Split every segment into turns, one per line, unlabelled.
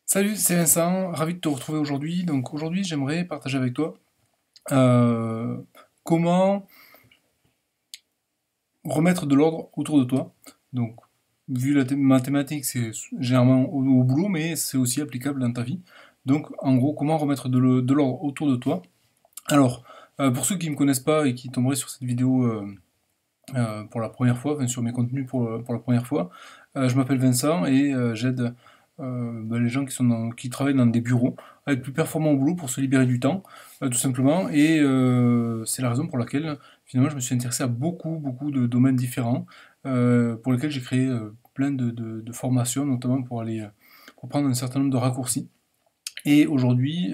Salut, c'est Vincent, ravi de te retrouver aujourd'hui. Donc aujourd'hui, j'aimerais partager avec toi euh, comment remettre de l'ordre autour de toi. Donc, vu ma thématique, c'est généralement au boulot, mais c'est aussi applicable dans ta vie. Donc, en gros, comment remettre de l'ordre autour de toi. Alors, pour ceux qui ne me connaissent pas et qui tomberaient sur cette vidéo pour la première fois, enfin sur mes contenus pour la première fois. Je m'appelle Vincent et j'aide les gens qui travaillent dans des bureaux à être plus performants au boulot pour se libérer du temps, tout simplement. Et c'est la raison pour laquelle finalement je me suis intéressé à beaucoup de domaines différents, pour lesquels j'ai créé plein de formations, notamment pour prendre un certain nombre de raccourcis. Et aujourd'hui,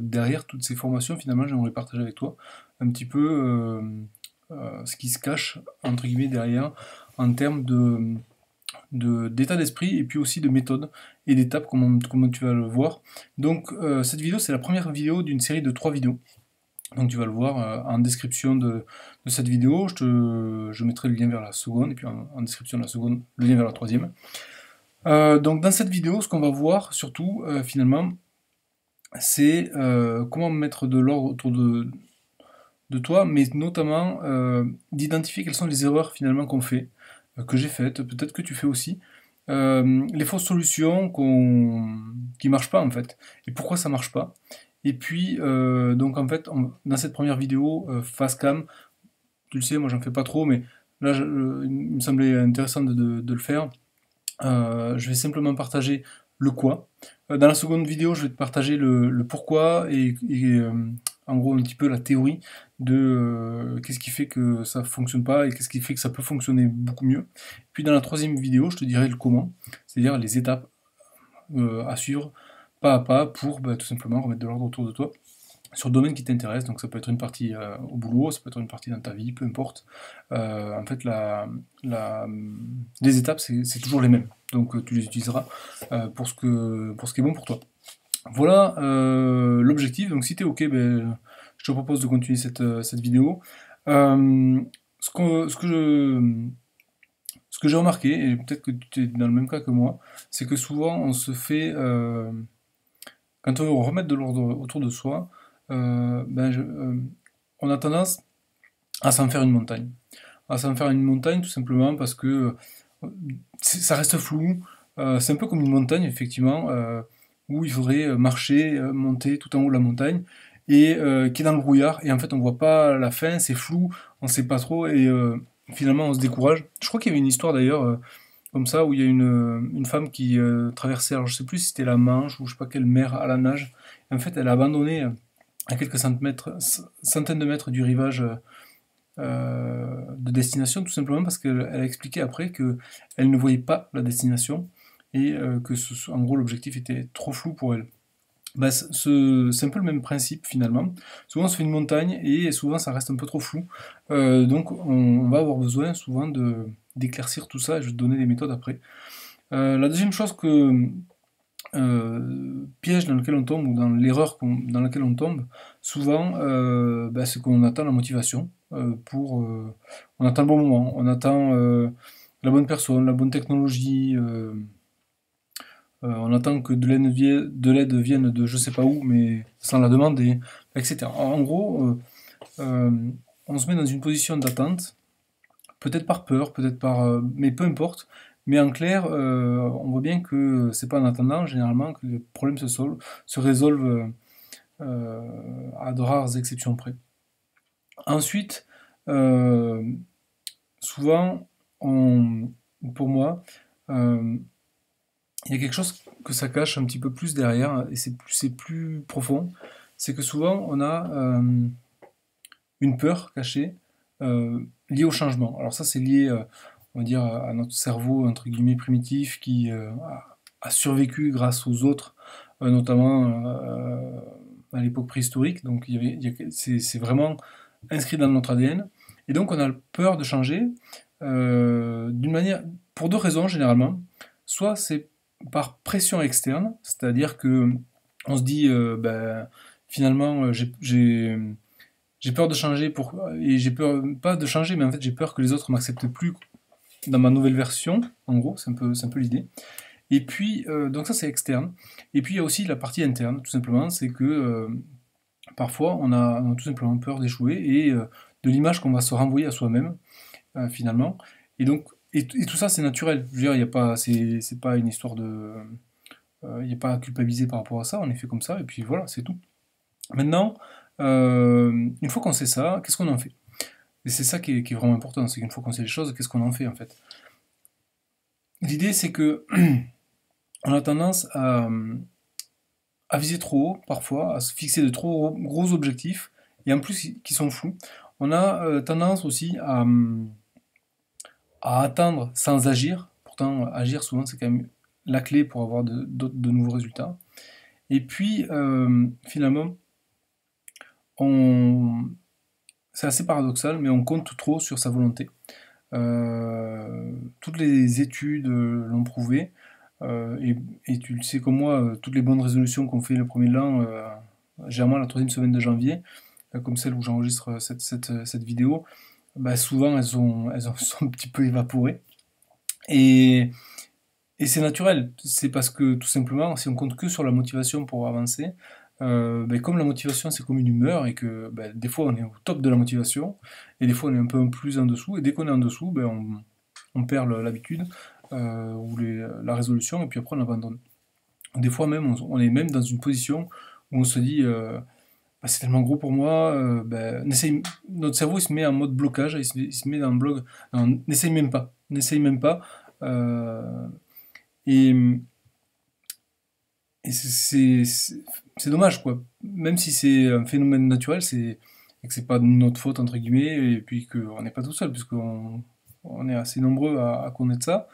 derrière toutes ces formations, finalement, j'aimerais partager avec toi un petit peu ce qui se cache, entre guillemets, derrière, en termes d'état d'esprit et puis aussi de méthode et d'étapes, comme tu vas le voir. Donc, cette vidéo, c'est la première vidéo d'une série de 3 vidéos. Donc, tu vas le voir en description de cette vidéo. Je mettrai le lien vers la seconde, et puis en description de la seconde, le lien vers la troisième. Donc, dans cette vidéo, ce qu'on va voir, surtout, finalement, c'est comment mettre de l'ordre autour de toi, mais notamment d'identifier quelles sont les erreurs finalement qu'on fait, que j'ai faites, peut-être que tu fais aussi, les fausses solutions qui marchent pas en fait, et pourquoi ça marche pas. Et puis, donc en fait, dans cette première vidéo, face cam, tu le sais, moi j'en fais pas trop, mais là, il me semblait intéressant de le faire. Je vais simplement partager le quoi. Dans la seconde vidéo, je vais te partager le pourquoi et en gros un petit peu la théorie de qu'est-ce qui fait que ça fonctionne pas et qu'est-ce qui fait que ça peut fonctionner beaucoup mieux. Puis dans la troisième vidéo, je te dirai le comment, c'est-à-dire les étapes à suivre pas à pas pour tout simplement remettre de l'ordre autour de toi sur le domaine qui t'intéresse. Donc ça peut être une partie au boulot, ça peut être une partie dans ta vie, peu importe. En fait, la- les étapes, c'est toujours les mêmes. Donc tu les utiliseras pour ce qui est bon pour toi. Voilà l'objectif. Donc si tu es OK, je te propose de continuer cette vidéo. Euh, ce que j'ai remarqué, et peut-être que tu es dans le même cas que moi, c'est que souvent on se fait, quand on veut remettre de l'ordre autour de soi, on a tendance à s'en faire une montagne. À s'en faire une montagne tout simplement parce que ça reste flou. C'est un peu comme une montagne, effectivement, où il faudrait marcher, monter tout en haut de la montagne, et qui est dans le brouillard. Et en fait, on voit pas la fin, c'est flou, on sait pas trop, et finalement, on se décourage. Je crois qu'il y avait une histoire d'ailleurs comme ça, où il y a une femme qui traversait, alors je sais plus si c'était la Manche ou je sais pas quelle mer à la nage. Et en fait, elle a abandonné à quelques centaines de mètres du rivage de destination, tout simplement parce qu'elle a expliqué après que elle ne voyait pas la destination et que en gros l'objectif était trop flou pour elle. C'est un peu le même principe finalement. Souvent on se fait une montagne et souvent ça reste un peu trop flou. Donc on va avoir besoin souvent d'éclaircir tout ça et je vais te donner des méthodes après. La deuxième chose piège dans lequel on tombe ou dans l'erreur dans laquelle on tombe, souvent, c'est qu'on attend la motivation on attend le bon moment, on attend la bonne personne, la bonne technologie, on attend que de l'aide vienne de je sais pas où, mais sans la demander, etc. En gros, euh, on se met dans une position d'attente, peut-être par peur, mais peu importe. Mais en clair, on voit bien que c'est pas en attendant, généralement, que les problèmes se résolvent à de rares exceptions près. Ensuite, euh, souvent, on, pour moi, euh, il y a quelque chose que ça cache un petit peu plus derrière, et c'est plus profond. C'est que souvent, on a une peur cachée liée au changement. Alors ça, c'est lié, on va dire, à notre cerveau, entre guillemets, primitif, qui a survécu grâce aux autres, notamment à l'époque préhistorique. Donc c'est vraiment inscrit dans notre ADN. Et donc on a peur de changer d'une manière, pour deux raisons généralement. Soit c'est par pression externe, c'est-à-dire que on se dit, finalement, j'ai peur de changer et j'ai peur pas de changer, mais en fait j'ai peur que les autres m'acceptent plus dans ma nouvelle version. En gros, c'est un peu l'idée. Et puis, donc ça c'est externe. Et puis il y a aussi la partie interne, tout simplement, c'est que parfois on a tout simplement peur d'échouer et de l'image qu'on va se renvoyer à soi-même, finalement. Et donc, et tout ça c'est naturel. Je veux dire, il y a pas, c'est pas une histoire de, il n'y a pas à culpabiliser par rapport à ça, on est fait comme ça, et puis voilà, c'est tout. Maintenant, une fois qu'on sait ça, qu'est-ce qu'on en fait? Et c'est ça qui est vraiment important, c'est qu'une fois qu'on sait les choses, qu'est-ce qu'on en fait en fait? L'idée c'est que on a tendance à viser trop haut, parfois, à se fixer de trop gros objectifs, et en plus qui sont flous. On a tendance aussi à atteindre sans agir. Pourtant, agir souvent c'est quand même la clé pour avoir de nouveaux résultats. Et puis, finalement, on... c'est assez paradoxal, mais on compte trop sur sa volonté. Toutes les études l'ont prouvé, et tu le sais comme moi, toutes les bonnes résolutions qu'on fait le premier de l'an, généralement la troisième semaine de janvier, comme celle où j'enregistre cette vidéo, bah, souvent elles sont un petit peu évaporées. Et, et c'est naturel, c'est parce que tout simplement, si on compte que sur la motivation pour avancer, ben, comme la motivation c'est comme une humeur et que ben, des fois on est au top de la motivation et des fois on est un peu plus en dessous et dès qu'on est en dessous, ben, on perd l'habitude ou la résolution et puis après on abandonne. Des fois même on est même dans une position où on se dit bah, c'est tellement gros pour moi, ben, notre cerveau il se met en mode blocage, il se met dans le bloc, non, n'essaye même pas. euh, et, et c'est dommage, quoi. Même si c'est un phénomène naturel, et que c'est pas de notre faute, entre guillemets, et puis qu'on n'est pas tout seul, puisqu'on on est assez nombreux à connaître ça,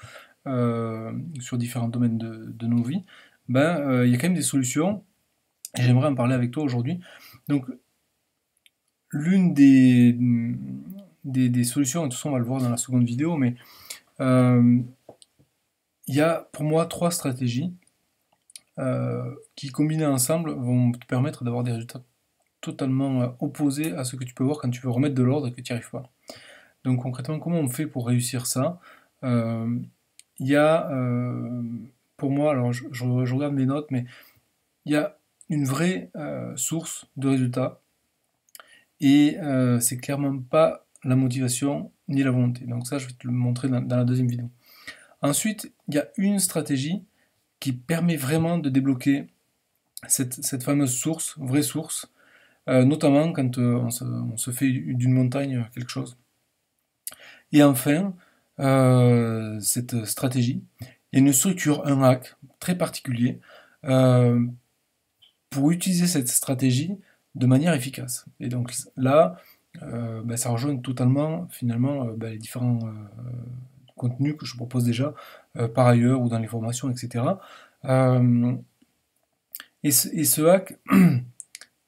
sur différents domaines de nos vies, ben, il y a quand même des solutions, et j'aimerais en parler avec toi aujourd'hui. Donc, l'une des solutions, et de toute façon on va le voir dans la seconde vidéo, mais euh, il y a pour moi trois stratégies qui, combinées ensemble, vont te permettre d'avoir des résultats totalement opposés à ce que tu peux voir quand tu veux remettre de l'ordre et que tu n'y arrives pas. Donc concrètement, comment on fait pour réussir ça? Euh, Il y a, pour moi, alors je regarde mes notes, mais il y a une vraie source de résultats et c'est clairement pas la motivation ni la volonté. Donc ça, je vais te le montrer dans la deuxième vidéo. Ensuite, il y a une stratégie qui permet vraiment de débloquer cette fameuse source, vraie source, notamment quand on se fait d'une montagne quelque chose. Et enfin, cette stratégie, il y a une structure, un hack très particulier euh, pour utiliser cette stratégie de manière efficace. Et donc là, ben, ça rejoint totalement finalement ben, les différents contenus que je propose déjà par ailleurs ou dans les formations, etc. Euh, et ce hack,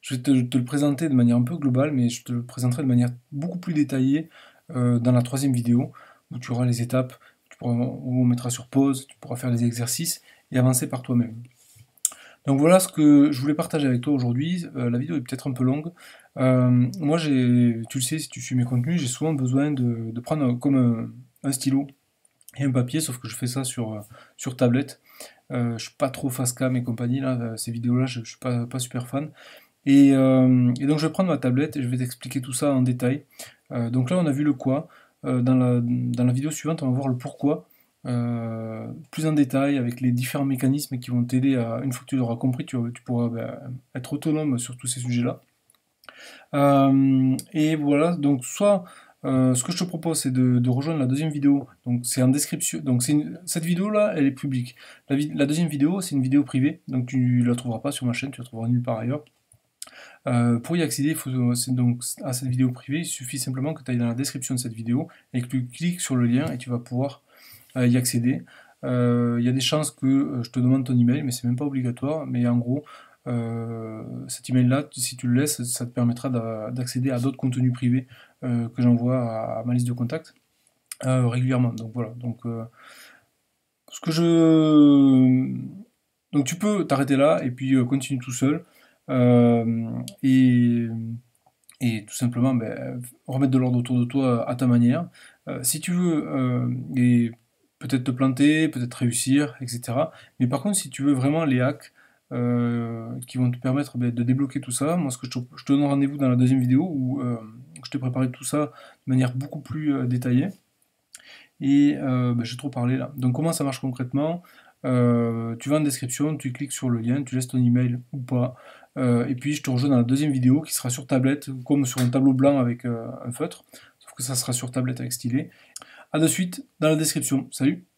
je vais te le présenter de manière un peu globale, mais je te le présenterai de manière beaucoup plus détaillée dans la troisième vidéo, où tu auras les étapes, où on mettra sur pause, tu pourras faire les exercices et avancer par toi-même. Donc voilà ce que je voulais partager avec toi aujourd'hui. La vidéo est peut-être un peu longue. Moi, tu le sais, si tu suis mes contenus, j'ai souvent besoin de prendre comme un stylo et un papier, sauf que je fais ça sur tablette. Je suis pas trop face cam et compagnie, là, ces vidéos-là, je suis pas super fan. Et donc je vais prendre ma tablette et je vais t'expliquer tout ça en détail. Donc là on a vu le quoi. Dans la vidéo suivante on va voir le pourquoi. Plus en détail avec les différents mécanismes qui vont t'aider à, une fois que tu l'auras compris, tu pourras être autonome sur tous ces sujets-là. Et voilà, donc soit ce que je te propose c'est de rejoindre la deuxième vidéo, donc c'est en description, donc cette vidéo-là elle est publique. La deuxième vidéo c'est une vidéo privée, donc tu la trouveras pas sur ma chaîne, tu la trouveras nulle part ailleurs. Pour y accéder, donc à cette vidéo privée, il suffit simplement que tu ailles dans la description de cette vidéo et que tu cliques sur le lien et tu vas pouvoir y accéder. Il y a des chances que je te demande ton email, mais c'est même pas obligatoire. Mais en gros, cet email-là, si tu le laisses, ça te permettra d'accéder à d'autres contenus privés que j'envoie à ma liste de contacts régulièrement. Donc voilà. Donc ce que je donc tu peux t'arrêter là et puis continuer tout seul. Euh, et, et tout simplement ben, remettre de l'ordre autour de toi à ta manière. Si tu veux, et peut-être te planter, peut-être réussir, etc. Mais par contre, si tu veux vraiment les hacks qui vont te permettre de débloquer tout ça, moi, je te donne rendez-vous dans la deuxième vidéo où je t'ai préparé tout ça de manière beaucoup plus détaillée. Et j'ai trop parlé là. Donc comment ça marche concrètement? Tu vas en description, tu cliques sur le lien, tu laisses ton email ou pas. Et puis je te rejoins dans la deuxième vidéo qui sera sur tablette, comme sur un tableau blanc avec un feutre. Sauf que ça sera sur tablette avec stylet. A de suite dans la description. Salut!